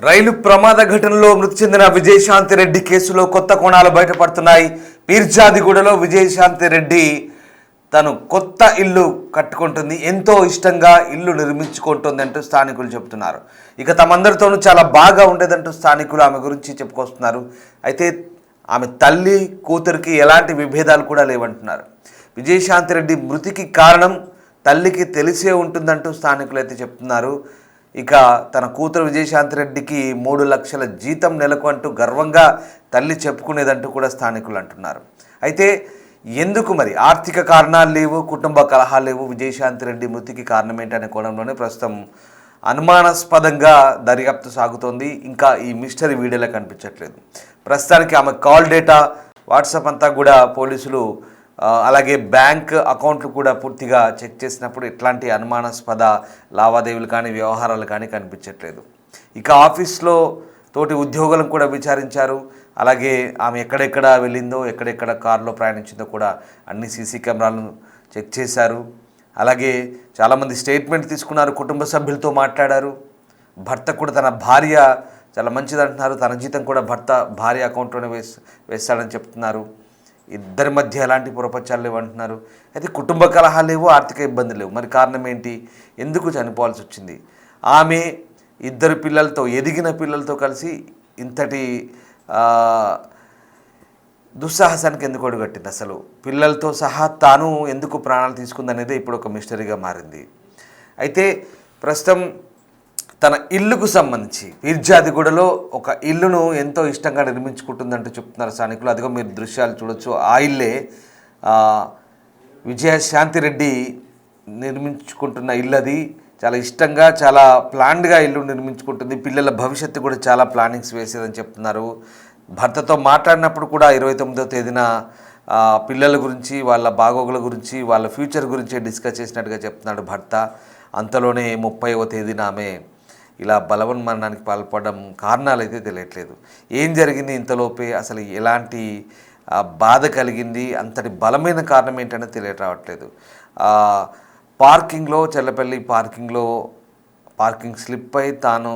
రైలు ప్రమాద ఘటనలో మృతి చెందిన విజయశాంతి రెడ్డి కేసులో కొత్త కోణాలు బయటపడుతున్నాయి. పీర్జాదిగూడలో విజయశాంతి రెడ్డి తను కొత్త ఇల్లు కట్టుకుంటుంది, ఎంతో ఇష్టంగా ఇల్లు నిర్మించుకుంటుంది అంటూ స్థానికులు చెబుతున్నారు. ఇక తమందరితోనూ చాలా బాగా ఉండేదంటూ స్థానికులు ఆమె గురించి చెప్పుకొస్తున్నారు. అయితే ఆమె తల్లి కూతురికి ఎలాంటి విభేదాలు కూడా లేవంటున్నారు. విజయశాంతి రెడ్డి మృతికి కారణం తల్లికి తెలిసే ఉంటుందంటూ స్థానికులు అయితే చెప్తున్నారు. ఇక తన కూతురు విజయశాంతి రెడ్డికి 3 లక్షల జీతం నెలకు అంటూ గర్వంగా తల్లి చెప్పుకునేదంటూ కూడా స్థానికులు అంటున్నారు. అయితే ఎందుకు మరి ఆర్థిక కారణాలు లేవు, కుటుంబ కలహాలు లేవు, విజయశాంతి రెడ్డి మృతికి కారణం ఏంటనే కోణంలోనే ప్రస్తుతం అనుమానాస్పదంగా దర్యాప్తు సాగుతోంది. ఇంకా ఈ మిస్టరీ వీడియోలో కనిపించట్లేదు. ప్రస్తుతానికి ఆమె కాల్ డేటా, వాట్సాప్ అంతా కూడా పోలీసులు అలాగే బ్యాంక్ అకౌంట్లు కూడా పూర్తిగా చెక్ చేసినప్పుడు ఎట్లాంటి అనుమానాస్పద లావాదేవీలు కానీ వ్యవహారాలు కానీ కనిపించట్లేదు. ఇక ఆఫీస్లో తోటి ఉద్యోగులను కూడా విచారించారు. అలాగే ఆమె ఎక్కడెక్కడ వెళ్ళిందో, ఎక్కడెక్కడ కారులో ప్రయాణించిందో కూడా అన్ని సీసీ కెమెరాలను చెక్ చేశారు. అలాగే చాలామంది స్టేట్మెంట్ తీసుకున్నారు, కుటుంబ సభ్యులతో మాట్లాడారు. భర్త కూడా తన భార్య చాలా మంచిదంటున్నారు, తన జీతం కూడా భర్త భార్య అకౌంట్లోనే వేస్తాడని చెప్తున్నారు. ఇద్దరి మధ్య ఎలాంటి పొరపచ్చాలు లేవు అంటున్నారు. అయితే కుటుంబ కలహాలు లేవు, ఆర్థిక ఇబ్బందులు లేవు. మరి కారణం ఏంటి, ఎందుకు చనిపోవాల్సి వచ్చింది? ఆమె 2 పిల్లలతో, ఎదిగిన పిల్లలతో కలిసి ఇంతటి దుస్సాహసానికి ఎందుకు అడుగట్టింది? అసలు పిల్లలతో సహా తాను ఎందుకు ప్రాణాలు తీసుకుందనేది ఇప్పుడు ఒక మిస్టరీగా మారింది. అయితే ప్రస్తుతం తన ఇల్లుకు సంబంధించి పీర్జాదిగూడలో ఒక ఇల్లును ఎంతో ఇష్టంగా నిర్మించుకుంటుందంటూ చెప్తున్నారు స్థానికులు. అదిగో మీరు దృశ్యాలు చూడొచ్చు. ఆ ఇల్లే విజయశాంతి రెడ్డి నిర్మించుకుంటున్న ఇల్లు. అది చాలా ఇష్టంగా, చాలా ప్లాన్డ్గా ఇల్లు నిర్మించుకుంటుంది. పిల్లల భవిష్యత్తు కూడా చాలా ప్లానింగ్స్ వేసేదని చెప్తున్నారు. భర్తతో మాట్లాడినప్పుడు కూడా 29వ తేదీన పిల్లల గురించి, వాళ్ళ బాగోగుల గురించి, వాళ్ళ ఫ్యూచర్ గురించి డిస్కస్ చేసినట్టుగా చెప్తున్నాడు భర్త. అంతలోనే 30వ తేదీన ఆమె ఇలా బలవన్మరణానికి పాల్పడడం కారణాలు అయితే తెలియట్లేదు. ఏం జరిగింది ఇంతలోపే, అసలు ఎలాంటి బాధ కలిగింది, అంతటి బలమైన కారణం ఏంటనే తెలియరావట్లేదు. పార్కింగ్లో, చెల్లపల్లి పార్కింగ్లో పార్కింగ్ స్లిప్ అయి తాను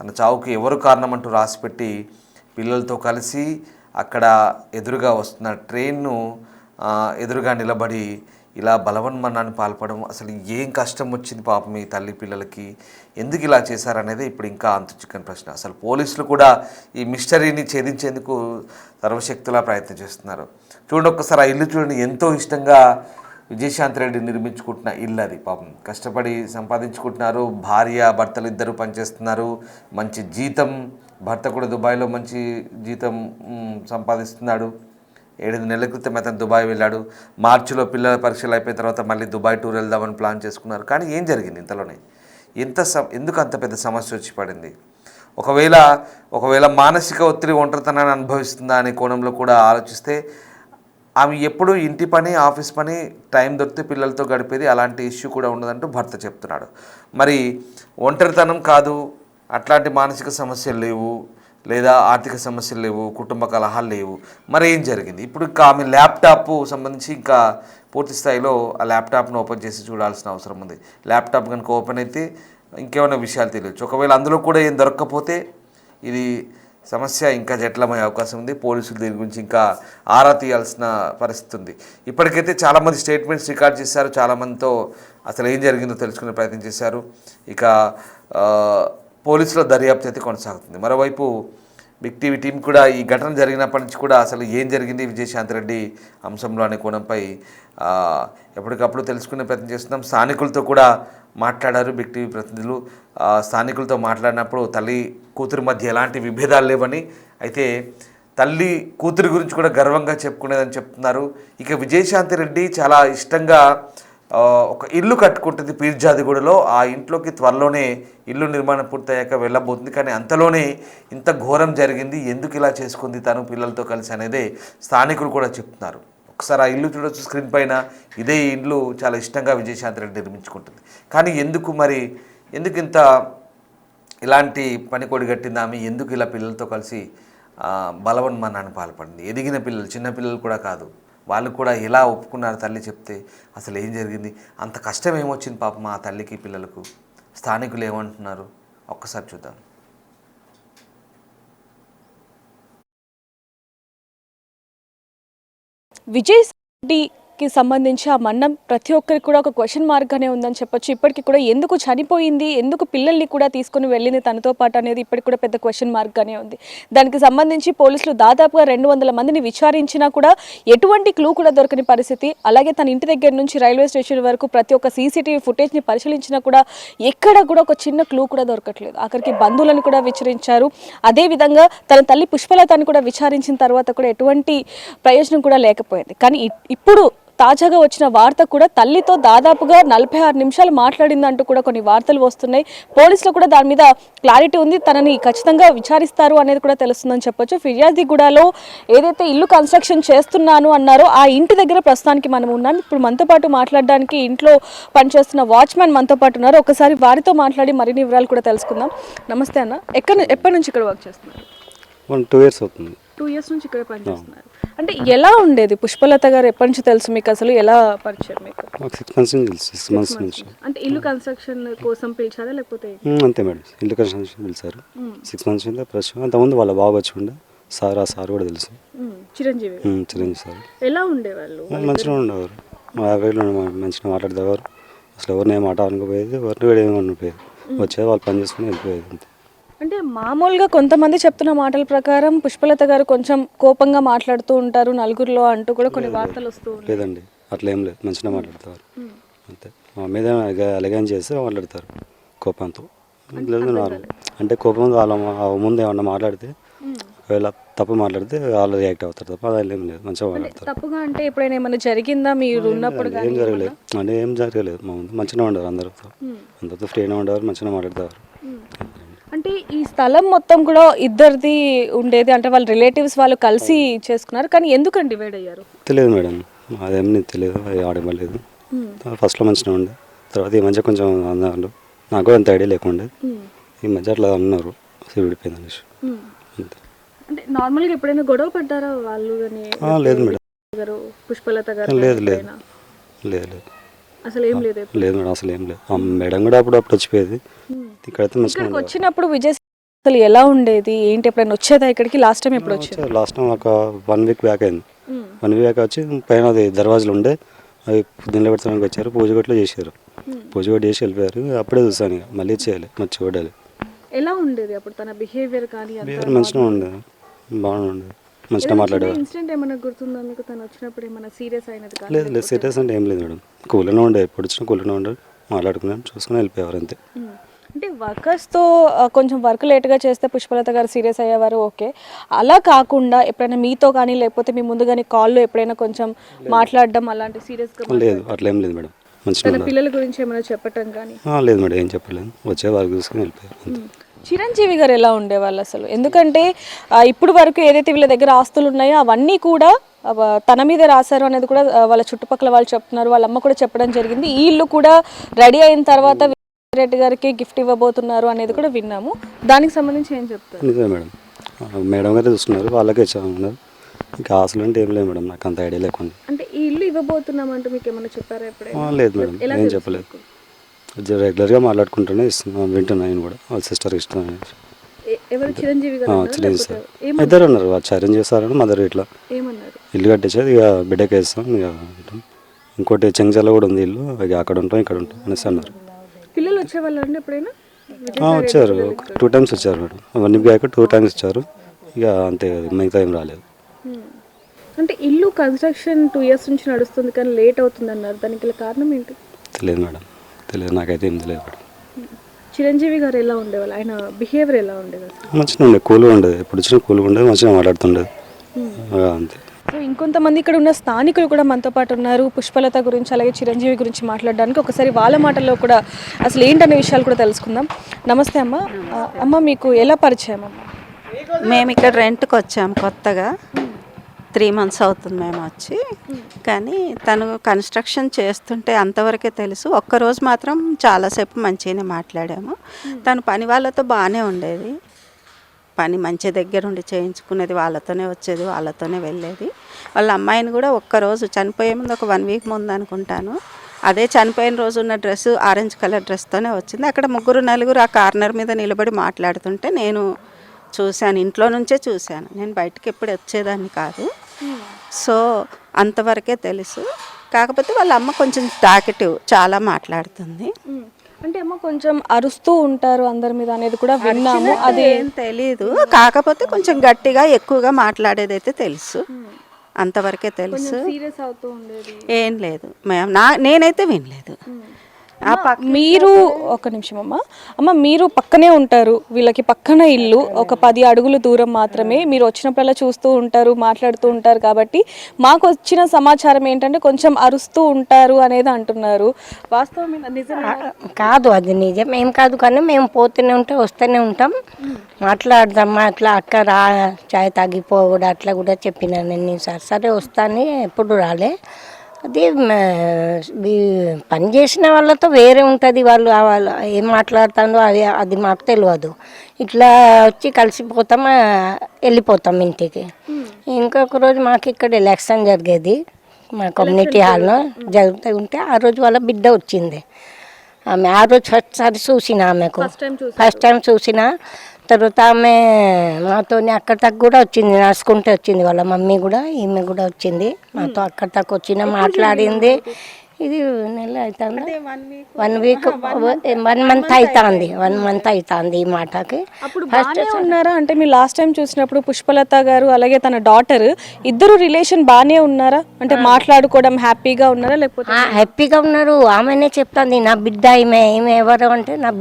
తన చావుకి ఎవరు కారణం అంటూ రాసిపెట్టి పిల్లలతో కలిసి అక్కడ ఎదురుగా వస్తున్న ట్రైన్ను ఎదురుగా నిలబడి ఇలా బలవన్మరణానికి పాల్పడడం, అసలు ఏం కష్టం వచ్చింది పాపం మీ తల్లి పిల్లలకి, ఎందుకు ఇలా చేశారనేది ఇప్పుడు ఇంకా అంతుచిక్కని ప్రశ్న. అసలు పోలీసులు కూడా ఈ మిస్టరీని ఛేదించేందుకు సర్వశక్తులా ప్రయత్నం చేస్తున్నారు. చూడండి ఒక్కసారి ఆ ఇల్లు చూడండి, ఎంతో ఇష్టంగా విజయశాంతి రెడ్డి నిర్మించుకుంటున్న ఇల్లు అది. పాపం కష్టపడి సంపాదించుకుంటున్నారు. భార్య భర్తలు ఇద్దరు పనిచేస్తున్నారు, మంచి జీతం. భర్త కూడా దుబాయ్లో మంచి జీతం సంపాదిస్తున్నాడు. 7 నెలల క్రితం అతను దుబాయ్ వెళ్ళాడు. మార్చిలో పిల్లల పరీక్షలు అయిపోయిన తర్వాత మళ్ళీ దుబాయ్ టూర్ వెళ్దామని ప్లాన్ చేసుకున్నారు. కానీ ఏం జరిగింది ఇంతలోనే? ఎందుకు అంత పెద్ద సమస్య వచ్చి పడింది? ఒకవేళ మానసిక ఒత్తిడి, ఒంటరితనాన్ని అనుభవిస్తుందా అనే కోణంలో కూడా ఆలోచిస్తే ఆమె ఎప్పుడు ఇంటి పని, ఆఫీస్ పని, టైం దొరికితే పిల్లలతో గడిపేది. అలాంటి ఇష్యూ కూడా ఉండదంటూ భర్త చెప్తున్నాడు. మరి ఒంటరితనం కాదు, అట్లాంటి మానసిక సమస్యలు లేవు, లేదా ఆర్థిక సమస్యలు లేవు, కుటుంబ కలహాలు లేవు, మరి ఏం జరిగింది? ఇప్పుడు ఇంకా ఆమె ల్యాప్టాప్ సంబంధించి ఇంకా పూర్తి స్థాయిలో ఆ ల్యాప్టాప్ను ఓపెన్ చేసి చూడాల్సిన అవసరం ఉంది. ల్యాప్టాప్ కనుక ఓపెన్ అయితే ఇంకేమైనా విషయాలు తెలియచ్చు. ఒకవేళ అందులో కూడా ఏం దొరక్కపోతే ఇది సమస్య ఇంకా జటిలమయ్యే అవకాశం ఉంది. పోలీసులు దీని గురించి ఇంకా ఆరా తీయాల్సిన పరిస్థితి ఉంది. ఇప్పటికైతే చాలామంది స్టేట్మెంట్స్ రికార్డ్ చేశారు, చాలామందితో అసలు ఏం జరిగిందో తెలుసుకునే ప్రయత్నం చేశారు. ఇక పోలీసుల దర్యాప్తు అయితే కొనసాగుతుంది. మరోవైపు బిగ్ టీవీ టీం కూడా ఈ ఘటన జరిగినప్పటి నుంచి కూడా అసలు ఏం జరిగింది విజయశాంతి రెడ్డి అంశంలో అనే కోణంపై ఎప్పటికప్పుడు తెలుసుకునే ప్రయత్నం చేస్తున్నాం. స్థానికులతో కూడా మాట్లాడారు బిగ్ టీవీ ప్రతినిధులు. స్థానికులతో మాట్లాడినప్పుడు తల్లి కూతురి మధ్య ఎలాంటి విభేదాలు లేవని, అయితే తల్లి కూతురి గురించి కూడా గర్వంగా చెప్పుకునేదని చెప్తున్నారు. ఇక విజయశాంతి రెడ్డి చాలా ఇష్టంగా ఒక ఇల్లు కట్టుకుంటుంది పీర్జాదిగూడలో. ఆ ఇంట్లోకి త్వరలోనే ఇల్లు నిర్మాణం పూర్తయ్యాక వెళ్ళబోతుంది. కానీ అంతలోనే ఇంత ఘోరం జరిగింది. ఎందుకు ఇలా చేసుకుంది తను పిల్లలతో కలిసి అనేది స్థానికులు కూడా చెప్తున్నారు. ఒకసారి ఆ ఇల్లు చూడొచ్చు స్క్రీన్ పైన. ఇదే ఇల్లు చాలా ఇష్టంగా విజయశాంతి రెడ్డి నిర్మించుకుంటుంది. కానీ ఎందుకు ఇంత ఇలాంటి పని కొడిగట్టింది ఆమె? ఎందుకు ఇలా పిల్లలతో కలిసి బలవన్మరణానికి పాల్పడింది? ఎదిగిన పిల్లలు, చిన్న పిల్లలు కూడా కాదు, వాళ్ళు కూడా ఎలా ఒప్పుకున్నారు తల్లి చెప్తే? అసలు ఏం జరిగింది? అంత కష్టం ఏమొచ్చింది పాపం ఆ తల్లికి, పిల్లలకు? స్థానికులు ఏమంటున్నారు ఒక్కసారి చూద్దాం. విజయ్ రెడ్డికి సంబంధించి ఆ మరణం ప్రతి ఒక్కరికి కూడా ఒక క్వశ్చన్ మార్క్గానే ఉందని చెప్పొచ్చు. ఇప్పటికీ కూడా ఎందుకు చనిపోయింది, ఎందుకు పిల్లల్ని కూడా తీసుకుని వెళ్ళింది తనతో పాటు అనేది ఇప్పటికి కూడా పెద్ద క్వశ్చన్ మార్క్గానే ఉంది. దానికి సంబంధించి పోలీసులు దాదాపుగా 200 మందిని విచారించినా కూడా ఎటువంటి క్లూ కూడా దొరకని పరిస్థితి. అలాగే తన ఇంటి దగ్గర నుంచి రైల్వే స్టేషన్ వరకు ప్రతి ఒక్క సీసీటీవీ ఫుటేజ్ని పరిశీలించినా కూడా ఎక్కడ కూడా ఒక చిన్న క్లూ కూడా దొరకట్లేదు. అక్కడికి బంధువులను కూడా విచారించారు. అదేవిధంగా తన తల్లి పుష్పలతను కూడా విచారించిన తర్వాత కూడా ఎటువంటి ప్రయోజనం కూడా లేకపోయింది. కానీ ఇప్పుడు తాజాగా వచ్చిన వార్త కూడా తల్లితో దాదాపుగా 46 నిమిషాలు మాట్లాడిందంటూ కూడా కొన్ని వార్తలు వస్తున్నాయి. పోలీసులు కూడా దాని మీద క్లారిటీ ఉంది, తనని ఖచ్చితంగా విచారిస్తారు అనేది కూడా తెలుస్తుందని చెప్పొచ్చు. ఫిర్యాదిగూడలో ఏదైతే ఇల్లు కన్స్ట్రక్షన్ చేస్తున్నాను అన్నారో ఆ ఇంటి దగ్గర ప్రస్తుతానికి మనం ఉన్నాం. ఇప్పుడు మనతో పాటు మాట్లాడడానికి ఇంట్లో పనిచేస్తున్న వాచ్మెన్ మనతో పాటు ఉన్నారు. ఒకసారి వారితో మాట్లాడి మరిన్ని వివరాలు కూడా తెలుసుకుందాం. నమస్తే అన్న, ఎప్పటి నుంచి ఇక్కడ వర్క్ చేస్తున్నారు? 2 years అవుతుంది. 2 years నుంచి ఇక్కడ పనిచేస్తున్నారు. అంటే ఎలా ఉండేది పుష్పలత గారు, ఎప్పటి నుంచి తెలుసు మీకు, అసలు ఎలా పరిచయం మీకు? 6 months నుంచి తెలుసు. 6 months నుంచి. అంటే ఇల్లు కన్స్ట్రక్షన్ కోసం పిలిచారా లేకపోతే? అంతే మేడం, ఇల్లు కన్స్ట్రక్షన్ పిలిచారు. 6 months నుంచి పరిచయం. అంతకుముందు వాళ్ళ బాగా వచ్చి ఉండే సార్, ఆ సార్ కూడా తెలుసు. చిరంజీవి సార్. ఎలా ఉండేవాళ్ళు? మంచిగా ఉండేవారు, మంచిగా మాట్లాడేవారు. అసలు ఎవరిని ఏం మాట అనుకోపోయేది, ఎవరిని కూడా ఏమి అనుకోపోయేది. వచ్చేది వాళ్ళు పని చేసుకుని వెళ్ళిపోయేది అంతే. అంటే మామూలుగా కొంతమంది చెప్తున్న మాటల ప్రకారం పుష్పలత గారు కొంచెం కోపంగా మాట్లాడుతూ ఉంటారు నలుగురిలో అంటూ కూడా కొన్ని వార్తలు వస్తూ ఉంటాయి. లేదండి, అట్లా ఏం లేదు, మంచిగా మాట్లాడతారు అంతే. మా మీద అలగాన్ చేస్తే మాట్లాడతారు కోపంతో. లేదు నార్మల్ అంటే కోపం వాళ్ళ ముందు ఏమన్నా మాట్లాడితే ఒకవేళ తప్పు మాట్లాడితే వాళ్ళు రియాక్ట్ అవుతారు తప్ప అది ఏం లేదు, మంచిగా మాట్లాడతారు. తప్పుగా అంటే ఎప్పుడైనా ఏమైనా జరిగిందా మీరు ఉన్నప్పుడు? ఏం జరగలేదు అంటే ఏం జరగలేదు. మా ముందు మంచిగా ఉండేవారు, అందరితో ఫ్రీగా ఉండేవారు, మంచిగా మాట్లాడేవారు. అంటే ఈ స్థలం మొత్తం కూడా ఇద్దరిది ఉండేది, అంటే వాళ్ళ రిలేటివ్స్ వాళ్ళు కలిసి చేసుకున్నారు, కానీ ఎందుకండి డివైడ్ అయ్యారు? తెలియదు మేడం, అదేమీ తెలియదు, అది ఆడమలేదు. ఫస్ట్లో మంచిగా ఉండే, తర్వాత ఈ మధ్య కొంచెం అన్నారు, నాకు అంత ఐడియా లేకుండే. ఈ మధ్య అట్లా అన్నారు విడిపోయింది అనేసి అంతే. అంటే నార్మల్గా ఎప్పుడైనా గొడవ పడ్డారా వాళ్ళు? లేదు మేడం, పుష్పలత గారు లేదు లేదు లేదు అసలు ఏం లేదు. లేదు మేడం, అసలు ఏం లేదు. మేడం కూడా అప్పుడప్పుడు వచ్చిపోయేది. ఇక్కడైతే మంచిగా వచ్చినప్పుడు విజయ్ అసలు ఎలా ఉండేది ఏంటి, ఎప్పుడైనా వచ్చేదా ఇక్కడికి? లాస్ట్ టైం ఎప్పుడు వచ్చారు? లాస్ట్ టైం ఒక 1 week బ్యాక్ అయింది. 1 week బ్యాక్ వచ్చి పైన అది దర్వాజాలు ఉండే అవి దీనిలో పెడతానికి వచ్చారు, పూజ గొట్లు చేశారు. పూజ గొట్టు చేసి వెళ్ళిపోయారు. అప్పుడే చూసాను ఇక మళ్ళీ చేయాలి, మరి చూడాలి. ఎలా ఉండేది అప్పుడు తన బిహేవియర్? కానీ మంచిగా ఉండేది, బాగుండేది, మంచిగా మాట్లాడేవారు. ఇన్సిడెంట్ ఏమైనా గుర్తుందా మీకు? తను వచ్చినప్పుడు ఏమైనా సీరియస్ అయినది? లేదు లేదు, సీరియస్ అంటే ఏం లేదు మేడం, కూల్గానే ఉండే, ఎప్పుడు వచ్చినా కూల్గానే ఉండే, మాట్లాడుకున్నాం, చూసుకుని వెళ్ళిపోయేవారు అంతే. అంటే వర్కర్స్తో కొంచెం వర్క్ లేట్గా చేస్తే పుష్పలత గారు సీరియస్ అయ్యేవారు, ఓకే. అలా కాకుండా ఎప్పుడైనా మీతో కానీ లేకపోతే మీ ముందు కానీ కాల్లో ఎప్పుడైనా కొంచెం మాట్లాడడం అలాంటి సీరియస్గా? లేదు, అట్లా ఏం లేదు మేడం, మంచిగా. పిల్లల గురించి ఏమైనా చెప్పటం కానీ? లేదు మేడం, ఏం చెప్పలేదు, వచ్చే వర్క్ చూసుకుని వెళ్ళిపోయారు అంతే. చిరంజీవి గారు ఎలా ఉండేవాళ్ళు అసలు? ఎందుకంటే ఇప్పుడు వరకు ఏదైతే వీళ్ళ దగ్గర ఆస్తులు ఉన్నాయో అవన్నీ కూడా తన మీద రాశారు అనేది కూడా వాళ్ళ చుట్టుపక్కల వాళ్ళు చెప్తున్నారు, వాళ్ళ అమ్మ కూడా చెప్పడం జరిగింది. ఈ ఇల్లు కూడా రెడీ అయిన తర్వాత రెడ్డి గారికి గిఫ్ట్ ఇవ్వబోతున్నారు అనేది కూడా విన్నాము. దానికి సంబంధించి ఏం చెప్తారు? నిజమే మేడం, మేడం గారు చూస్తున్నారు, వాళ్ళకే ఇచ్చామన్నారు. ఇంకా ఆశలు అంటే ఏం లేదు మేడం, నాకు అంత ఐడియా లేకుండా. అంటే ఈ ఇల్లు ఇవ్వబోతున్నామంటూ మీకు ఏమైనా చెప్పారా ఎప్పుడైనా? లేదు మేడం, ఏం చెప్పలేదు. రెగ్యులర్గా మాట్లాడుకుంటూనే ఇస్తున్నాను, వింటున్నా నేను కూడా, వాళ్ళ సిస్టర్ ఇష్టం. చిరంజీవి సార్ ఇద్దరు ఉన్నారు, వాళ్ళు చిరంజీవి సార్ అని మదర్. ఇట్లా ఇల్లు కట్టించేది ఇక బిడ్డకి వేస్తాం, ఇక ఇంకోటి చెంచాల కూడా ఉంది ఇల్లు, ఇక అక్కడ ఉంటాం ఇక్కడ ఉంటాం అనేసి అన్నారు. పిల్లలు వచ్చేవాళ్ళండి ఎప్పుడైనా? వచ్చారు, 2 times వచ్చారు మేడం. 1 week బ్యాక్ 2 times వచ్చారు, ఇక అంతే, మిగతా ఏం రాలేదు. అంటే ఇల్లు కన్స్ట్రక్షన్ 2 years నుంచి నడుస్తుంది కానీ లేట్ అవుతుంది అన్నారు, దానికి కారణం ఏంటి? తెలియదు మేడం, తెలియదు, నాకైతే ఏం తెలియదు మేడం. చిరంజీవి గారు ఎలా ఉండేవాళ్ళు, ఆయన బిహేవియర్ ఎలా ఉండేది? మంచిగా ఉండేది, కూల్గా ఉండేది, ఎప్పుడు వచ్చినా కూల్గా ఉండేది, మంచిగా మాట్లాడుతుండేది అంతే. సో ఇంకొంతమంది ఇక్కడ ఉన్న స్థానికులు కూడా మనతో పాటు ఉన్నారు, పుష్పలత గురించి అలాగే చిరంజీవి గురించి మాట్లాడడానికి. ఒకసారి వాళ్ళ మాటల్లో కూడా అసలు ఏంటనే విషయాలు కూడా తెలుసుకుందాం. నమస్తే అమ్మ. అమ్మ మీకు ఎలా పరిచయం అమ్మ? మేము ఇక్కడ రెంట్కి వచ్చాము కొత్తగా, 3 months అవుతుంది మేము వచ్చి. కానీ తను కన్స్ట్రక్షన్ చేస్తుంటే అంతవరకే తెలుసు. ఒక్కరోజు మాత్రం చాలాసేపు మంచిగానే మాట్లాడాము. తను పని వాళ్ళతో బాగానే ఉండేది, పని మంచి దగ్గరుండి చేయించుకునేది, వాళ్ళతోనే వచ్చేది, వాళ్ళతోనే వెళ్ళేది. వాళ్ళ అమ్మాయిని కూడా ఒక్కరోజు చనిపోయే ముందు ఒక 1 week ముందు అనుకుంటాను, అదే చనిపోయిన రోజు ఉన్న డ్రెస్సు ఆరెంజ్ కలర్ డ్రెస్తోనే వచ్చింది. అక్కడ 3-4 ఆ కార్నర్ మీద నిలబడి మాట్లాడుతుంటే నేను చూశాను, ఇంట్లో నుంచే చూశాను, నేను బయటకు ఎప్పుడు వచ్చేదాన్ని కాదు. సో అంతవరకే తెలుసు. కాకపోతే వాళ్ళ అమ్మ కొంచెం టాకెటివ్, చాలా మాట్లాడుతుంది. అంటే అమ్మ కొంచెం అరుస్తూ ఉంటారు అందరి మీద అనేది కూడా విన్నాము. అది ఏం తెలీదు, కాకపోతే కొంచెం గట్టిగా ఎక్కువగా మాట్లాడేదైతే తెలుసు, అంతవరకే తెలుసు. సీరియస్ అవుతూ ఉండేది ఏం లేదు నేనైతే వినలేదు. మీరు ఒక నిమిషం అమ్మ మీరు పక్కనే ఉంటారు, వీళ్ళకి పక్కన ఇల్లు ఒక 10 అడుగులు దూరం మాత్రమే, మీరు వచ్చినప్పుడల్లా చూస్తూ ఉంటారు, మాట్లాడుతూ ఉంటారు. కాబట్టి మాకు వచ్చిన సమాచారం ఏంటంటే కొంచెం అరుస్తూ ఉంటారు అనేది అంటున్నారు. వాస్తవం నిజమే కాదు, అది నిజం ఏం కాదు, కానీ మేము పోతూనే ఉంటాం, వస్తూనే ఉంటాం, మాట్లాడదాం అట్లా అక్క రా చాయ్ తాగిపో కూడా అట్లా కూడా చెప్పినా నేను. సరే వస్తాను, ఎప్పుడు రాలే. అది పని చేసిన వాళ్ళతో వేరే ఉంటుంది, వాళ్ళు ఏం మాట్లాడుతుందో అది మాకు తెలియదు. ఇట్లా వచ్చి కలిసిపోతాం, వెళ్ళిపోతాం ఇంటికి. ఇంకొక రోజు మాకు ఇక్కడ ఎలక్షన్ జరిగేది, మా కమ్యూనిటీ హాల్లో జరుగుతూ ఉంటే ఆ రోజు వాళ్ళ బిడ్డ వచ్చింది. ఆమె ఆ రోజు ఫస్ట్ సారి చూసిన, ఆమెకు ఫస్ట్ టైం చూసిన. తర్వాత ఆమె మాతో అక్కడ దాకా కూడా వచ్చింది, నడుచుకుంటే వచ్చింది. వాళ్ళ మమ్మీ కూడా ఈమె కూడా వచ్చింది మాతో అక్కడ దాకా వచ్చిన, మాట్లాడింది. ఇది నెల అవుతుంది, 1 వీక్ 1 మంత్ అవుతుంది, 1 మంత్ అవుతుంది ఈ మాటకి. ఫస్ట్ ఉన్నారా అంటే మీరు లాస్ట్ టైం చూసినప్పుడు పుష్పలత గారు అలాగే తన డాటర్ ఇద్దరు రిలేషన్ బాగానే ఉన్నారా? అంటే మాట్లాడుకోవడం హ్యాపీగా ఉన్నారా లేకపోతే? హ్యాపీగా ఉన్నారు. ఆమెనే చెప్తుంది నా బిడ్డ, ఈమె ఎవరు అంటే నా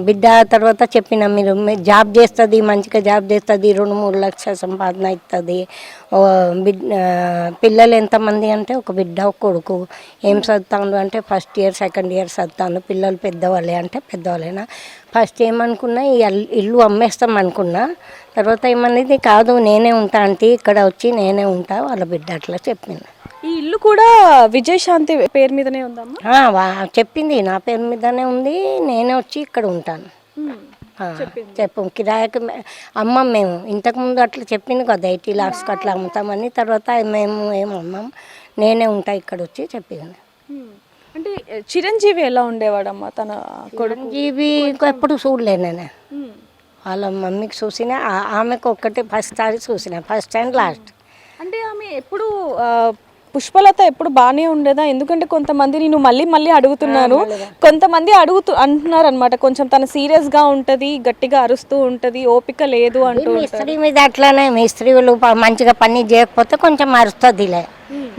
బిడ్డ తర్వాత చెప్పిన, మీరు జాబ్ చేస్తుంది, మంచిగా జాబ్ చేస్తుంది, 2-3 లక్షల సంపాదన ఇస్తుంది. పిల్లలు ఎంతమంది అంటే ఒక బిడ్డ ఒక కొడుకు. ఏం చదువుతాను అంటే ఫస్ట్ ఇయర్ సెకండ్ ఇయర్ చదువుతాను. పిల్లలు పెద్దవాళ్ళే అంటే పెద్దవాళ్ళేనా. ఫస్ట్ ఏమనుకున్నా ఈ ఇల్లు అమ్మేస్తాం అనుకున్నా. తర్వాత ఏమనేది కాదు నేనే ఉంటా అంటే ఇక్కడ వచ్చి నేనే ఉంటా వాళ్ళ బిడ్డ అట్లా చెప్పింది. ఈ ఇల్లు కూడా విజయశాంతి పేరు మీదనే ఉందమ్మా? చెప్పింది నా పేరు మీదనే ఉంది, నేనే వచ్చి ఇక్కడ ఉంటాను చెప్పు. కిరాయికి అమ్మం మేము ఇంతకుముందు అట్లా చెప్పింది కదా, 80 lakhs అట్లా అమ్ముతామని. తర్వాత మేము ఏం అమ్మం, నేనే ఉంటా ఇక్కడ వచ్చి చెప్పింది. అంటే చిరంజీవి ఎలా ఉండేవాడమ్మా తన కొడుకు? చిరంజీవి ఎప్పుడు చూడలేదు నేను. వాళ్ళ మమ్మీకి చూసిన, ఆమెకు ఒక్కటే ఫస్ట్ సారి చూసిన, ఫస్ట్ అండ్ లాస్ట్. అంటే ఆమె ఎప్పుడు పుష్పలత ఎప్పుడు బాగానే ఉండేదా? ఎందుకంటే కొంతమంది నేను మళ్ళీ అడుగుతున్నాను, కొంతమంది అంటున్నారు అనమాట, కొంచెం తన సీరియస్గా ఉంటుంది, గట్టిగా అరుస్తూ ఉంటుంది, ఓపిక లేదు అంటూ. మిస్త్రీ మీద అట్లానే, మిస్త్రీ వాళ్ళు మంచిగా పని చేయకపోతే కొంచెం అరుస్తుందిలే,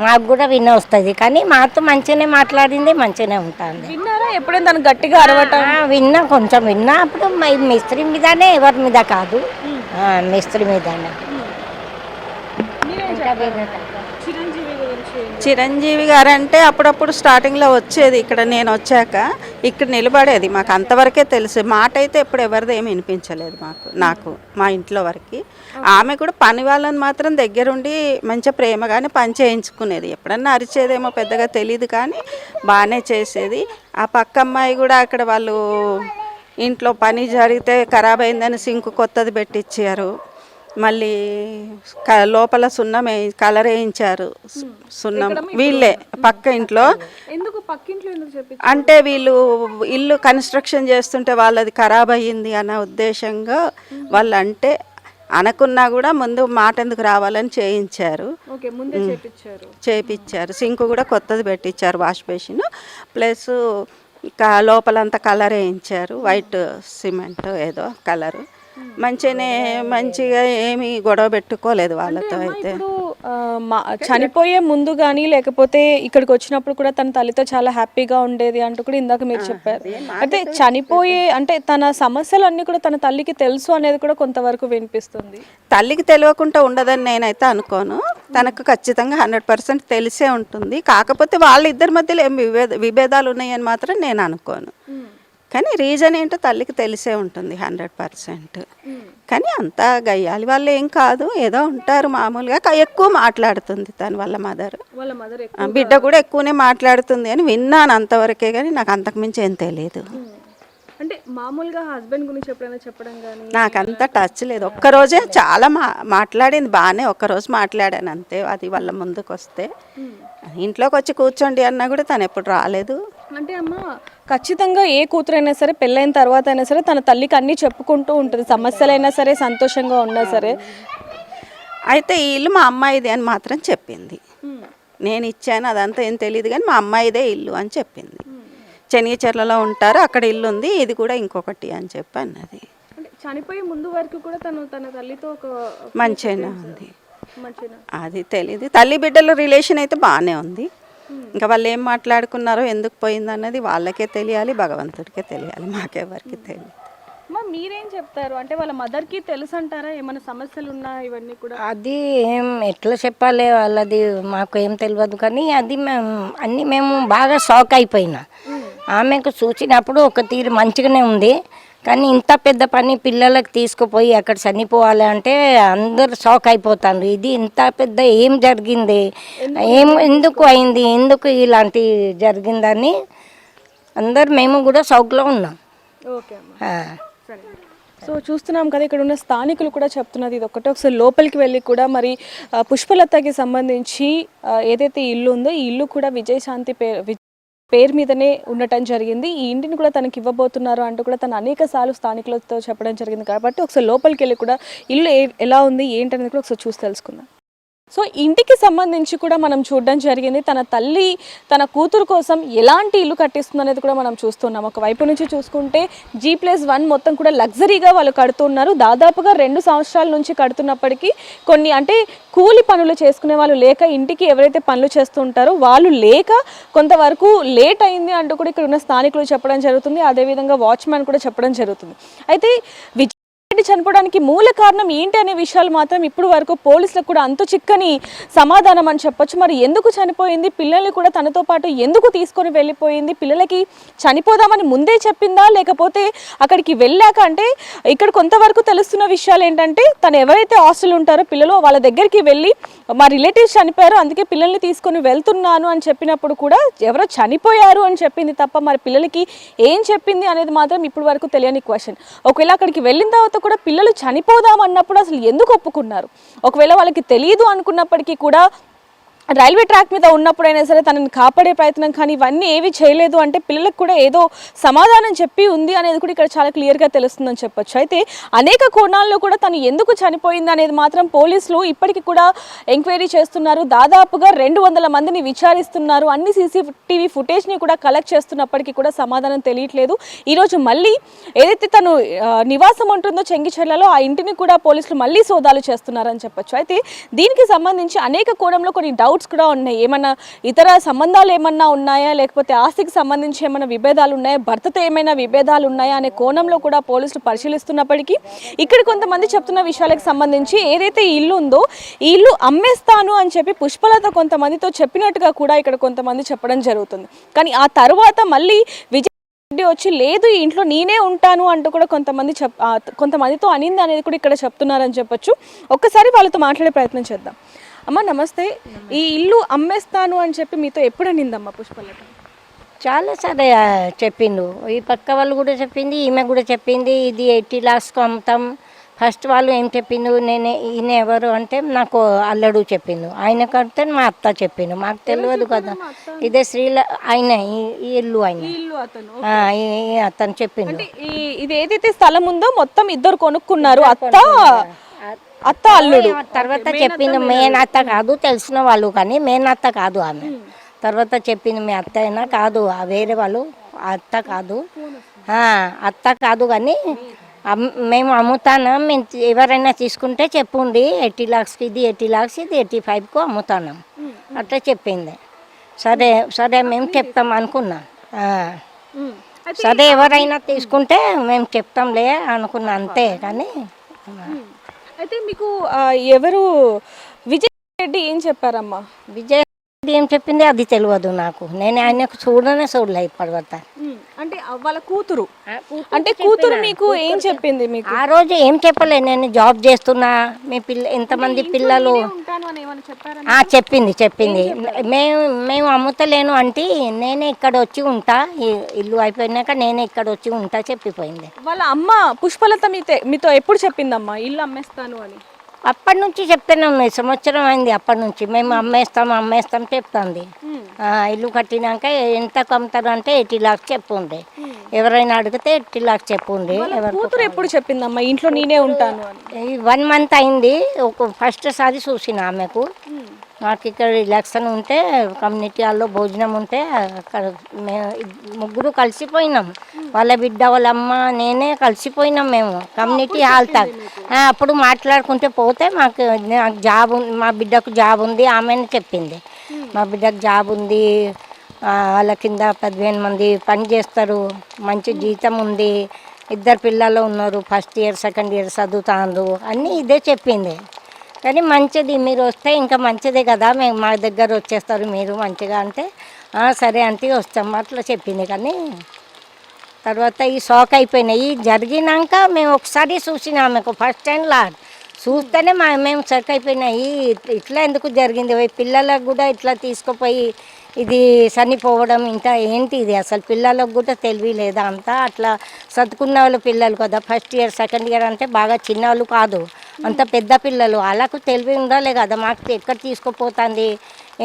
మాకు కూడా వస్తుంది. కానీ మాతో మంచిగానే మాట్లాడింది, మంచిగానే ఉంటుంది. విన్నారా ఎప్పుడైనా తను గట్టిగా అరవటం? విన్నా, కొంచెం విన్నా. అప్పుడు మిస్త్రీ మీదనే, ఎవరి మీద కాదు, మిస్త్రీ మీదనే. చిరంజీవి గారు అంటే అప్పుడప్పుడు స్టార్టింగ్లో వచ్చేది ఇక్కడ, నేను వచ్చాక ఇక్కడ నిలబడేది. మాకు అంతవరకే తెలుసు. మాట అయితే ఎప్పుడు ఎవరిది ఏమి వినిపించలేదు నాకు మా ఇంట్లో వరకు. ఆమె కూడా పని వాళ్ళని మాత్రం దగ్గరుండి మంచిగా ప్రేమగానే పని చేయించుకునేది. ఎప్పుడన్నా అరిచేదేమో పెద్దగా తెలియదు, కానీ బాగానే చేసేది. ఆ పక్క అమ్మాయి కూడా అక్కడ వాళ్ళు ఇంట్లో పని జరిగితే ఖరాబ్ అయిందని సింక్ కొత్తది పెట్టించారు. మళ్ళీ లోపల సున్నం కలర్ వేయించారు. సున్నం వీళ్ళే పక్క ఇంట్లో. అంటే వీళ్ళు ఇల్లు కన్స్ట్రక్షన్ చేస్తుంటే వాళ్ళది ఖరాబ్ అయ్యింది అన్న ఉద్దేశంగా వాళ్ళు, అంటే అనుకున్నా కూడా ముందు మాట ఎందుకు రావాలని చేయించారు, చేయించారు. సింక్ కూడా కొత్తది పెట్టించారు, వాష్ బేసిన్. ప్లస్ లోపలంతా కలర్ వేయించారు, వైట్ సిమెంట్ ఏదో కలరు. మంచిగా ఏమి గొడవ పెట్టుకోలేదు వాళ్ళతో. అయితే చనిపోయే ముందు కానీ లేకపోతే ఇక్కడికి వచ్చినప్పుడు కూడా తన తల్లితో చాలా హ్యాపీగా ఉండేది అంటూ కూడా ఇందాక మీరు చెప్పారు. అయితే చనిపోయే అంటే తన సమస్యలు అన్నీ కూడా తన తల్లికి తెలుసు అనేది కూడా కొంతవరకు వినిపిస్తుంది. తల్లికి తెలియకుండా ఉండదని నేనైతే అనుకోను. తనకు ఖచ్చితంగా 100% తెలిసే ఉంటుంది. కాకపోతే వాళ్ళిద్దరి మధ్యలో ఏం విభేదాలు ఉన్నాయని మాత్రం నేను అనుకోను. కానీ రీజన్ ఏంటో తల్లికి తెలిసే ఉంటుంది 100%. కానీ అంతా గయ్యాలి వాళ్ళు ఏం కాదు, ఏదో ఉంటారు మామూలుగా. ఎక్కువ మాట్లాడుతుంది తను వాళ్ళ మదర్. బిడ్డ కూడా ఎక్కువనే మాట్లాడుతుంది అని విన్నాను అంతవరకే, కానీ నాకు అంతకుమించి ఏం తెలియదు. అంటే మామూలుగా హస్బెండ్ గురించి ఎప్పుడైనా చెప్పడం కానీ నాకు అంత టచ్ లేదు. ఒక్కరోజే చాలా మాట్లాడింది బాగానే, ఒక్కరోజు మాట్లాడాను అంతే. అది వాళ్ళ ముందుకు వస్తే ఇంట్లోకి వచ్చి కూర్చోండి అన్నా కూడా తను ఎప్పుడు రాలేదు. అంటే అమ్మ ఖచ్చితంగా ఏ కూతురైనా సరే పెళ్ళైన తర్వాత అయినా సరే తన తల్లికి అన్నీ చెప్పుకుంటూ ఉంటుంది, సమస్యలైనా సరే సంతోషంగా ఉన్నా సరే. అయితే ఈ ఇల్లు మా అమ్మాయిది అని మాత్రం చెప్పింది. నేను ఇచ్చాను అదంతా ఏం తెలియదు కానీ మా అమ్మాయిదే ఇల్లు అని చెప్పింది. చెనిగిచెర్లలో ఉంటారు, అక్కడ ఇల్లు ఉంది, ఇది కూడా ఇంకొకటి అని చెప్పి అన్నది. అంటే చనిపోయే ముందు వరకు కూడా తన తల్లితో ఒక మంచిగానే ఉంది, అది తెలీదు. తల్లి బిడ్డల రిలేషన్ అయితే బాగానే ఉంది. ఇంకా వాళ్ళు ఏం మాట్లాడుకున్నారో ఎందుకు పోయింది అన్నది వాళ్ళకే తెలియాలి, భగవంతుడికే తెలియాలి, మాకెవరికి తెలియదు. మీరేం చెప్తారు? అంటే వాళ్ళ మదర్కి తెలుసు అంటారా ఏమైనా సమస్యలు ఉన్నా ఇవన్నీ కూడా? అది ఏం ఎట్లా చెప్పాలి వాళ్ళది మాకు ఏం తెలియదు కానీ అది మేము బాగా షాక్ అయిపోయినా. ఆమెకు చూసినప్పుడు ఒక తీరు మంచిగానే ఉంది కానీ ఇంత పెద్ద పని పిల్లలకు తీసుకుపోయి అక్కడ చనిపోవాలి అంటే అందరు షాక్ అయిపోతారు. ఇది ఇంత పెద్ద ఏం జరిగింది, ఎందుకు అయింది, ఎందుకు ఇలాంటి జరిగిందని అందరు మేము కూడా షాక్లో ఉన్నాం. ఓకే అమ్మా. సో చూస్తున్నాం కదా, ఇక్కడ ఉన్న స్థానికులు కూడా చెప్తున్నది ఇది ఒకటే. ఒకసారి లోపలికి వెళ్ళి కూడా మరి పుష్పలతకి సంబంధించి ఏదైతే ఇల్లు ఉందో ఈ ఇల్లు కూడా విజయశాంతి పేరు మీదనే ఉండటం జరిగింది. ఈ ఇంటిని కూడా తనకి ఇవ్వబోతున్నారు అంటూ కూడా తను అనేక సార్లు స్థానికులతో చెప్పడం జరిగింది. కాబట్టి ఒకసారి లోపలికి వెళ్ళి కూడా ఇల్లు ఎలా ఉంది ఏంటనేది కూడా ఒకసారి చూసి తెలుసుకుందాం. సో ఇంటికి సంబంధించి కూడా మనం చూడడం జరిగింది. తన తల్లి తన కూతురు కోసం ఎలాంటి ఇల్లు కట్టిస్తుంది అనేది కూడా మనం చూస్తున్నాం. ఒకవైపు నుంచి చూసుకుంటే G+1 మొత్తం కూడా లగ్జరీగా వాళ్ళు కడుతున్నారు. దాదాపుగా 2 సంవత్సరాల నుంచి కడుతున్నప్పటికీ కొన్ని అంటే కూలి పనులు చేసుకునే వాళ్ళు లేక, ఇంటికి ఎవరైతే పనులు చేస్తుంటారో వాళ్ళు లేక కొంతవరకు లేట్ అయింది అంటూ కూడా ఇక్కడ ఉన్న స్థానికులు చెప్పడం జరుగుతుంది. అదేవిధంగా వాచ్మ్యాన్ కూడా చెప్పడం జరుగుతుంది. అయితే చనిపోవడానికి మూల కారణం ఏంటి అనే విషయాలు మాత్రం ఇప్పుడు వరకు పోలీసులకు కూడా అంతు చిక్కని సమాధానం అని చెప్పొచ్చు. మరి ఎందుకు చనిపోయింది, పిల్లల్ని కూడా తనతో పాటు ఎందుకు తీసుకొని వెళ్ళిపోయింది, పిల్లలకి చనిపోదామని ముందే చెప్పిందా లేకపోతే అక్కడికి వెళ్ళాక? అంటే ఇక్కడ కొంతవరకు తెలుస్తున్న విషయాలు ఏంటంటే తను ఎవరైతే హాస్టల్ ఉంటారో పిల్లలు వాళ్ళ దగ్గరికి వెళ్ళి మా రిలేటివ్స్ చనిపోయారు అందుకే పిల్లల్ని తీసుకొని వెళ్తున్నాను అని చెప్పినప్పుడు కూడా ఎవరో చనిపోయారు అని చెప్పింది తప్ప మరి పిల్లలకి ఏం చెప్పింది అనేది మాత్రం ఇప్పుడు వరకు తెలియని క్వశ్చన్. ఒకవేళ అక్కడికి వెళ్ళిన తర్వాత కూడా పిల్లలు చనిపోదాం అన్నప్పుడు అసలు ఎందుకు ఒప్పుకున్నారు? ఒకవేళ వాళ్ళకి తెలియదు అనుకున్నప్పటికీ కూడా రైల్వే ట్రాక్ మీద ఉన్నప్పుడైనా సరే తనని కాపాడే ప్రయత్నం కానీ ఇవన్నీ ఏవి చేయలేదు అంటే పిల్లలకు కూడా ఏదో సమాధానం చెప్పి ఉంది అనేది కూడా ఇక్కడ చాలా క్లియర్గా తెలుస్తుందని చెప్పొచ్చు. అయితే అనేక కోణాల్లో కూడా తను ఎందుకు చనిపోయింది అనేది మాత్రం పోలీసులు ఇప్పటికీ కూడా ఎంక్వైరీ చేస్తున్నారు. దాదాపుగా 200 మందిని విచారిస్తున్నారు. అన్ని CCTV ఫుటేజ్ని కూడా కలెక్ట్ చేస్తున్నప్పటికీ కూడా సమాధానం తెలియట్లేదు. ఈరోజు మళ్ళీ ఏదైతే తను నివాసం ఉంటుందో చెంగిచెర్లలో ఆ ఇంటిని కూడా పోలీసులు మళ్ళీ సోదాలు చేస్తున్నారని చెప్పొచ్చు. అయితే దీనికి సంబంధించి అనేక కోణంలో కొన్ని డౌట్స్ కూడా ఉన్నాయి. ఏమన్నా ఇతర సంబంధాలు ఏమన్నా ఉన్నాయా, లేకపోతే ఆస్తికి సంబంధించి ఏమైనా విభేదాలు ఉన్నాయా, భర్తతో ఏమైనా విభేదాలు ఉన్నాయా అనే కోణంలో కూడా పోలీసులు పరిశీలిస్తున్నప్పటికీ ఇక్కడ కొంతమంది చెప్తున్న విషయాలకు సంబంధించి ఏదైతే ఈ ఇల్లు ఉందో ఈ ఇల్లు అమ్మేస్తాను అని చెప్పి పుష్పలత కొంతమందితో చెప్పినట్టుగా కూడా ఇక్కడ కొంతమంది చెప్పడం జరుగుతుంది. కానీ ఆ తర్వాత మళ్ళీ విజయ్ వచ్చి లేదు ఈ ఇంట్లో నేనే ఉంటాను అంటూ కూడా కొంతమందితో అనింది అనేది కూడా ఇక్కడ చెప్తున్నారని చెప్పొచ్చు. ఒక్కసారి వాళ్ళతో మాట్లాడే ప్రయత్నం చేద్దాం. అమ్మ నమస్తే, ఈ ఇల్లు అమ్మేస్తాను అని చెప్పి మీతో ఎప్పుడు అనిందమ్మా పుష్పలత? చాలా సరే చెప్పిండు, ఈ పక్క వాళ్ళు కూడా చెప్పింది, ఈమె కూడా చెప్పింది ఇది 80 lakhsకు అమ్ముతాం. ఫస్ట్ వాళ్ళు ఏం చెప్పిండు, ఈయన ఎవరు అంటే నాకు అల్లడు చెప్పిండు, ఆయన కడితే మా అత్త చెప్పిండు, మాకు తెలియదు కదా ఇదే ఆయన ఈ ఇల్లు అతను చెప్పిండు. ఇది ఏదైతే స్థలం ఉందో మొత్తం ఇద్దరు కొనుక్కున్నారు, అత్త అల్లుడు. తర్వాత చెప్పింది మేనత్త కాదు, తెలిసిన వాళ్ళు కానీ మేనత్త కాదు ఆమె. తర్వాత చెప్పింది మీ అత్త అయినా కాదు, వేరే వాళ్ళు అత్త కాదు కానీ మేము అమ్ముతాను, మేము ఎవరైనా తీసుకుంటే చెప్పుండి 80 lakhsకి, ఇది 80 lakhs, ఇది 85కు అమ్ముతాను అట్లా చెప్పింది. సరే మేము చెప్తాం అనుకున్నాం. సరే ఎవరైనా తీసుకుంటే మేము చెప్తాంలే అనుకున్నా అంతే. కానీ అయితే మీకు ఎవరు విజయ్ రెడ్డి ఏం చెప్పారమ్మా? విజయ్ రెడ్డి ఏం చెప్పింది అది తెలియదు నాకు, నేను ఆయనకు చూడలే ఇప్పటివరకు. అంటే వాళ్ళ కూతురు అంటే కూతురు మీకు ఏం చెప్పింది? మీకు ఆ రోజు ఏం చెప్పలే, నేను జాబ్ చేస్తున్నా, మీ ఎంతమంది పిల్లలు చెప్పింది మేము అమ్ముతలేను అంటే నేనే ఇక్కడ వచ్చి ఉంటా, ఇల్లు అయిపోయినాక నేనే ఇక్కడ వచ్చి ఉంటా చెప్పిపోయింది. వాళ్ళ అమ్మ పుష్పలత మీతో ఎప్పుడు చెప్పిందమ్మా ఇల్లు అమ్మేస్తాను అని? అప్పటి నుంచి చెప్తూనే ఉన్నాయి, సంవత్సరం అయింది అప్పటి నుంచి మేము అమ్మేస్తాం చెప్తుంది. ఇల్లు కట్టినాక ఎంత అమ్ముతారు అంటే 80 lakhs చెప్పుండే, ఎవరైనా అడిగితే ఇట్లా చెప్పుండి. కూతురు ఎప్పుడు చెప్పిందమ్మా ఇంట్లో నేనే ఉంటాను అని? 1 month అయింది. ఫస్ట్ సారి చూసిన ఆమెకు. మాకు ఇక్కడ ఎలక్షన్ ఉంటే కమ్యూనిటీ హాల్లో భోజనం ఉంటే అక్కడ ముగ్గురు కలిసిపోయినాం. వాళ్ళ బిడ్డ వాళ్ళ అమ్మ నేనే కలిసిపోయినాం మేము కమ్యూనిటీ హాల్ తాక్. అప్పుడు మాట్లాడుకుంటే పోతే నాకు జాబ్ ఉంది, మా బిడ్డకు జాబ్ ఉంది ఆమెను చెప్పింది. మా బిడ్డకు జాబ్ ఉంది, వాళ్ళ కింద 15 మంది పని చేస్తారు, మంచి జీతం ఉంది, 2 పిల్లలు ఉన్నారు, ఫస్ట్ ఇయర్ సెకండ్ ఇయర్ చదువుతాండ్రు అన్నీ ఇదే చెప్పింది. కానీ మంచిది, మీరు వస్తే ఇంకా మంచిదే కదా, మేము మా దగ్గర వచ్చేస్తారు మీరు మంచిగా అంటే సరే అంటే వస్తాం అట్లా చెప్పింది. కానీ తర్వాత ఈ షాక్ అయిపోయినాయి. జరిగినాక మేము ఒకసారి చూసినా ఆమెకు ఫస్ట్ టైం లాడ్ చూస్తేనే మేము షాక్ అయిపోయినాయి. ఇట్లా ఎందుకు జరిగింది, పిల్లలకు కూడా ఇట్లా తీసుకుపోయి ఇది చనిపోవడం ఇంత ఏంటి ఇది, అసలు పిల్లలకు కూడా తెలివి లేదా, అంతా అట్లా చదువుకున్న వాళ్ళు పిల్లలు కదా, ఫస్ట్ ఇయర్ సెకండ్ ఇయర్ అంటే బాగా చిన్నవాళ్ళు కాదు, అంత పెద్ద పిల్లలు, వాళ్ళకు తెలివి ఉండాలి కదా. మాకు ఎక్కడ తీసుకుపోతుంది,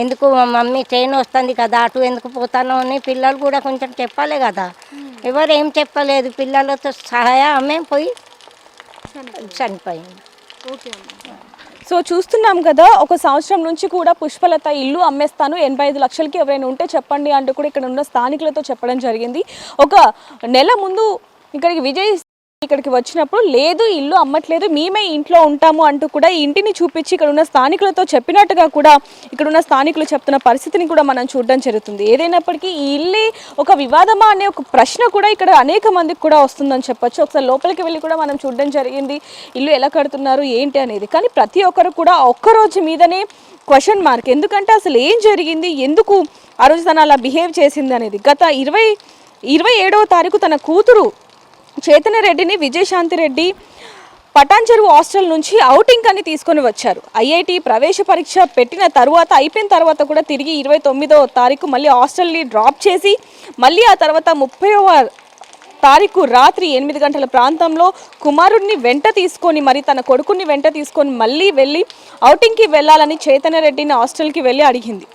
ఎందుకు మమ్మీ ట్రైన్ వస్తుంది కదా అటు ఎందుకు పోతానో అని పిల్లలు కూడా కొంచెం చెప్పాలి కదా. ఎవరు ఏం చెప్పలేదు, పిల్లలతో సహాయం ఆమె పోయి చనిపోయింది. సో చూస్తున్నాం కదా, 1 సంవత్సరం నుంచి కూడా పుష్పలత ఇల్లు అమ్మేస్తాను 85 లక్షలకి ఎవరైనా ఉంటే చెప్పండి అంటూ కూడా ఇక్కడ ఉన్న స్థానికులతో చెప్పడం జరిగింది. 1 నెల ముందు ఇక్కడికి విజయ్ ఇక్కడికి వచ్చినప్పుడు లేదు ఇల్లు అమ్మట్లేదు మేమే ఇంట్లో ఉంటాము అంటూ కూడా ఈ ఇంటిని చూపించి ఇక్కడ ఉన్న స్థానికులతో చెప్పినట్టుగా కూడా ఇక్కడ ఉన్న స్థానికులు చెప్తున్న పరిస్థితిని కూడా మనం చూడడం జరుగుతుంది. ఏదైనప్పటికీ ఈ ఇల్లు ఒక వివాదమా అనే ఒక ప్రశ్న కూడా ఇక్కడ అనేక మందికి కూడా వస్తుందని చెప్పొచ్చు. ఒకసారి లోపలికి వెళ్ళి కూడా మనం చూడడం జరిగింది ఇల్లు ఎలా కడుతున్నారు ఏంటి అనేది. కానీ ప్రతి ఒక్కరు కూడా ఒక్కరోజు మీదనే క్వశ్చన్ మార్క్, ఎందుకంటే అసలు ఏం జరిగింది, ఎందుకు ఆ రోజు తను అలా బిహేవ్ చేసింది అనేది. గత 27వ తారీఖు తన కూతురు చైతన్య రెడ్డిని విజయశాంతి రెడ్డి పటాన్ చెరువు హాస్టల్ నుంచి ఔటింగ్ అని తీసుకొని వచ్చారు. ఐఐటి ప్రవేశ పరీక్ష పెట్టిన తర్వాత అయిపోయిన తర్వాత కూడా తిరిగి 29వ తారీఖు మళ్ళీ హాస్టల్ని డ్రాప్ చేసి మళ్ళీ ఆ తర్వాత 30వ తారీఖు రాత్రి 8 గంటల ప్రాంతంలో కుమారుడిని వెంట తీసుకొని మరి తన కొడుకుని వెంట తీసుకొని మళ్ళీ వెళ్ళి ఔటింగ్కి వెళ్ళాలని చైతన్య రెడ్డిని హాస్టల్కి వెళ్ళి అడిగింది.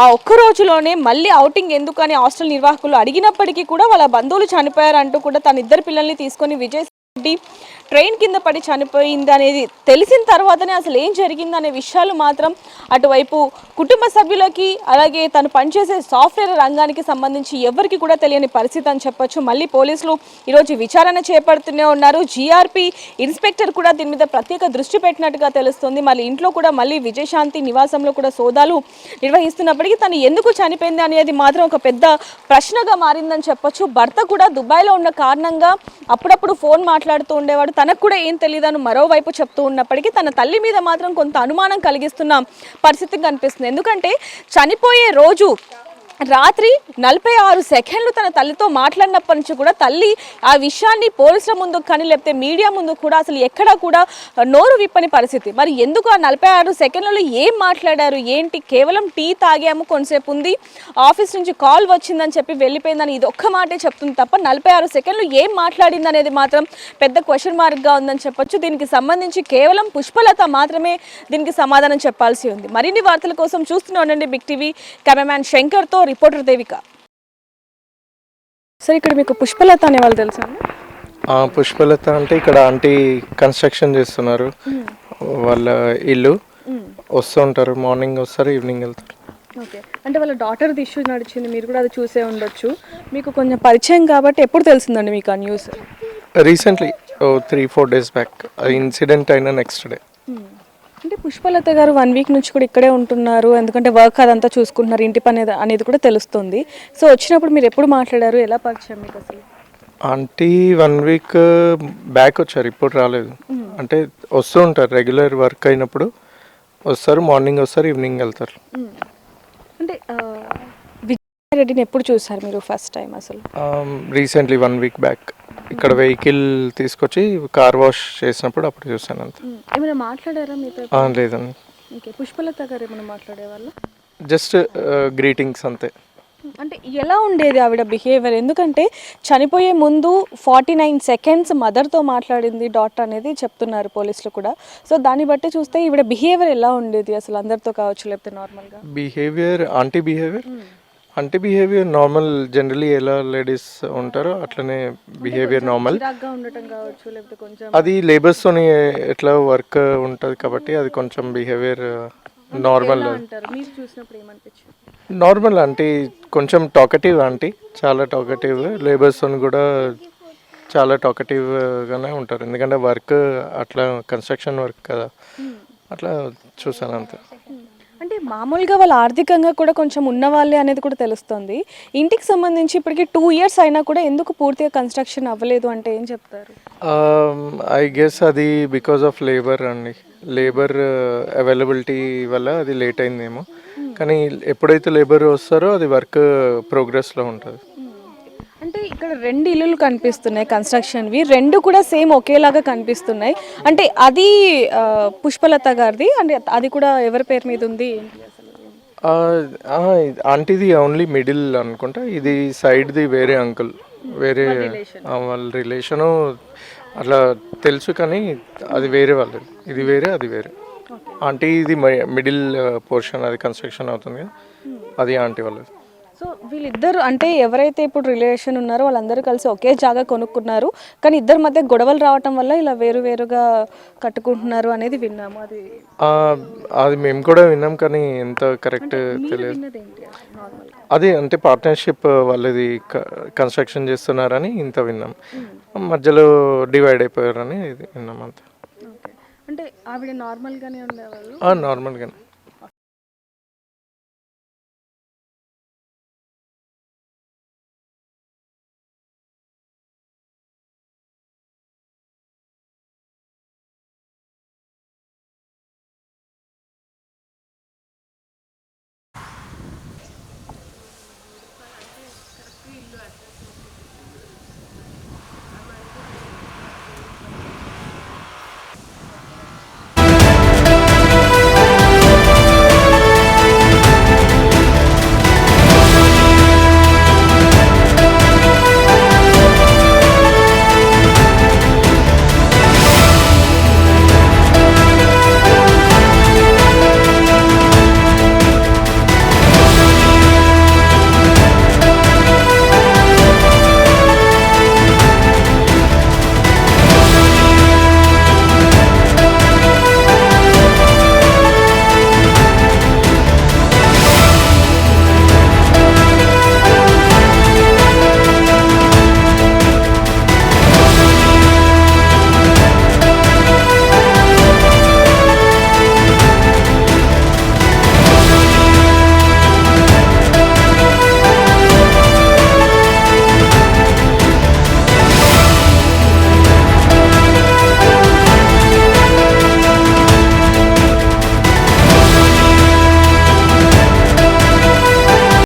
ఆ ఒక్క రోజులోనే మళ్ళీ ఔటింగ్ ఎందుకు అని హాస్టల్ నిర్వాహకులు అడిగినప్పటికీ కూడా వాళ్ళ బంధువులు చనిపోయారంటూ కూడా తన 2 పిల్లల్ని తీసుకొని విజయ్ రెడ్డి ట్రైన్ కింద పడి చనిపోయింది అనేది తెలిసిన తర్వాతనే అసలు ఏం జరిగింది అనే విషయాలు మాత్రం అటువైపు కుటుంబ సభ్యులకి అలాగే తను పనిచేసే సాఫ్ట్వేర్ రంగానికి సంబంధించి ఎవరికి కూడా తెలియని పరిస్థితి అని చెప్పొచ్చు. మళ్ళీ పోలీసులు ఈరోజు విచారణ చేపడుతూనే ఉన్నారు. జీఆర్పీ ఇన్స్పెక్టర్ కూడా దీని మీద ప్రత్యేక దృష్టి పెట్టినట్టుగా తెలుస్తుంది. మళ్ళీ ఇంట్లో కూడా మళ్ళీ విజయశాంతి నివాసంలో కూడా సోదాలు నిర్వహిస్తున్నప్పటికీ తను ఎందుకు చనిపోయింది అనేది మాత్రం ఒక పెద్ద ప్రశ్నగా మారిందని చెప్పొచ్చు. భర్త కూడా దుబాయ్లో ఉన్న కారణంగా అప్పుడప్పుడు ఫోన్ మాట్లాడుతూ ఉండేవాడు, తనకు కూడా ఏం తెలియదని మరోవైపు చెప్తూ ఉన్నప్పటికీ తన తల్లి మీద మాత్రం కొంత అనుమానం కలిగిస్తున్న పరిస్థితి కనిపిస్తుంది. ఎందుకంటే చనిపోయే రోజు రాత్రి 46 సెకండ్లు తన తల్లితో మాట్లాడినప్పటి నుంచి కూడా తల్లి ఆ విషయాన్ని పోలీసుల ముందు కానీ లేకపోతే మీడియా ముందు కూడా అసలు ఎక్కడా కూడా నోరు విప్పని పరిస్థితి. మరి ఎందుకు ఆ 46 సెకండ్లలో ఏం మాట్లాడారు ఏంటి, కేవలం టీ తాగాము కొంతసేపు ఉంది ఆఫీస్ నుంచి కాల్ వచ్చిందని చెప్పి వెళ్ళిపోయిందని ఇది ఒక్క మాటే చెప్తుంది తప్ప 46 సెకండ్లు ఏం మాట్లాడింది అనేది మాత్రం పెద్ద క్వశ్చన్ మార్క్గా ఉందని చెప్పొచ్చు. దీనికి సంబంధించి కేవలం పుష్పలత మాత్రమే దీనికి సమాధానం చెప్పాల్సి ఉంది. మరిన్ని వార్తల కోసం చూస్తూనే ఉండండి బిగ్ టీవీ. కెమెరామ్యాన్ శంకర్తో రిపోర్టర్ దేవిక. సరే, ఇక్కడ మీకు పుష్పలత అనే వాళ్ళు తెలుసా? పుష్పలత అంటే ఇక్కడ ఆంటీ కన్స్ట్రక్షన్ చేస్తున్నారు, వాళ్ళ ఇల్లు వస్తుంటారు, మార్నింగ్ వస్తారు ఈవినింగ్ వెళ్తారు. ఓకే, అంటే వాళ్ళ డాటర్ది ఇష్యూ నడిచింది, మీరు కూడా అది చూసే ఉండొచ్చు, మీకు కొంచెం పరిచయం కాబట్టి ఎప్పుడు తెలిసిందండి మీకు ఆ news? Recently 3-4 days back incident అయిన నెక్స్ట్ డే. అంటే పుష్పలత గారు 1 week నుంచి కూడా ఇక్కడే ఉంటున్నారు, ఎందుకంటే వర్క్ అదంతా చూసుకుంటున్నారు, ఇంటి పని అనేది కూడా తెలుస్తుంది. సో వచ్చినప్పుడు మీరు ఎప్పుడు మాట్లాడారు, ఎలా పరిచయం మీకు అసలు? ఆంటీ 1 week బ్యాక్ వచ్చారు, ఇప్పుడు రాలేదు. అంటే వస్తూ ఉంటారు, రెగ్యులర్ వర్క్ అయినప్పుడు వస్తారు, మార్నింగ్ వస్తారు, ఈవినింగ్ వెళ్తారు. అంటే విజయ్ రెడ్డిని ఎప్పుడు చూసారు మీరు ఫస్ట్ టైం అసలు? రీసెంట్లీ 1 week బ్యాక్ ఇక్కడ వెహికల్ తీసుకొచ్చి కార్ వాష్ చేసినప్పుడు అప్పుడు చూసాను అంత. ఏమైనా మాట్లాడారా మీతో? లేదండి. ఓకే, పుష్పలత గారు ఏమైనా మాట్లాడేవాళ్ళ? జస్ట్ గ్రీటింగ్స్ అంతే. అంటే ఎలా ఉండేది ఆవిడ బిహేవియర్? ఎందుకంటే చనిపోయే ముందు 49 seconds మదర్తో మాట్లాడింది డాక్టర్ అనేది చెప్తున్నారు పోలీసులు కూడా. సో దాన్ని బట్టి చూస్తే ఈవిడ బిహేవియర్ ఎలా ఉండేది అసలు, అందరితో కావచ్చు లేకపోతే నార్మల్గా? బిహేవియర్, ఆంటీ బిహేవియర్ అంటే బిహేవియర్ నార్మల్, జనరలీ ఎలా లేడీస్ ఉంటారో అట్లనే బిహేవియర్ నార్మల్. చిరాగ్గా ఉండటం కావచ్చు లేకపోతే కొంచెం అది లేబర్స్తోని ఎట్లా వర్క్ ఉంటుంది కాబట్టి అది కొంచెం బిహేవియర్ నార్మల్. అంటారు. మీరు చూసినప్పుడు ఏమనిపించింది? నార్మల్ అంటే కొంచెం టాకటివ్ ఆంటీ, చాలా టాకటివ్. లేబర్స్తో కూడా చాలా టాకటివ్గానే ఉంటారు, ఎందుకంటే వర్క్ అట్లా కన్స్ట్రక్షన్ వర్క్ కదా, అట్లా చూసాను అంతే. అంటే మామూలుగా వాళ్ళు ఆర్థికంగా కూడా కొంచెం ఉన్నవాళ్ళే అనేది కూడా తెలుస్తుంది. ఇంటికి సంబంధించి ఇప్పటికి 2 years అయినా కూడా ఎందుకు పూర్తిగా కన్స్ట్రక్షన్ అవ్వలేదు అంటే ఏం చెప్తారు? ఐ గెస్ అది బికాజ్ ఆఫ్ లేబర్ అండి, లేబర్ అవైలబిలిటీ వల్ల అది లేట్ అయిందేమో. కానీ ఎప్పుడైతే లేబర్ వస్తారో అది వర్క్ ప్రోగ్రెస్లో ఉంటుంది. అంటే ఇక్కడ 2 ఇల్లులు కనిపిస్తున్నాయి కన్స్ట్రక్షన్వి, 2 కూడా సేమ్ ఒకేలాగా కనిపిస్తున్నాయి. అంటే అది పుష్పలత గారిది, అంటే అది కూడా ఎవరి పేరు మీద ఉంది ఏంటి అసలు? ఆంటీది ఓన్లీ మిడిల్ అనుకుంటా, ఇది సైడ్ది వేరే అంకుల్, వేరే వాళ్ళ రిలేషను అట్లా తెలుసు, కానీ అది వేరే వాళ్ళు, ఇది వేరే అది వేరే. ఆంటీ ఇది మిడిల్ పోర్షన్, అది కన్స్ట్రక్షన్ అవుతుంది కదా, అది ఆంటీ వాళ్ళది. సో వీళ్ళిద్దరు అంటే ఎవరైతే ఇప్పుడు రిలేషన్ ఉన్నారో వాళ్ళందరూ కలిసి ఒకే జాగా కొనుక్కున్నారు, కానీ ఇద్దరి మధ్య గొడవలు రావటం వల్ల ఇలా వేరువేరుగా కట్టుకుంటున్నారు అనేది విన్నాము. అది మేము కూడా విన్నాం, కానీ ఎంత కరెక్ట్ తెలియదు. అది అంటే పార్ట్నర్షిప్ వాళ్ళది కన్స్ట్రక్షన్ చేస్తున్నారని ఇంత విన్నాం, మధ్యలో డివైడ్ అయిపోయారని విన్నాం అంతే. అంటే ఆవిడ నార్మల్గానే ఉండేవాళ్ళు? నార్మల్గానే.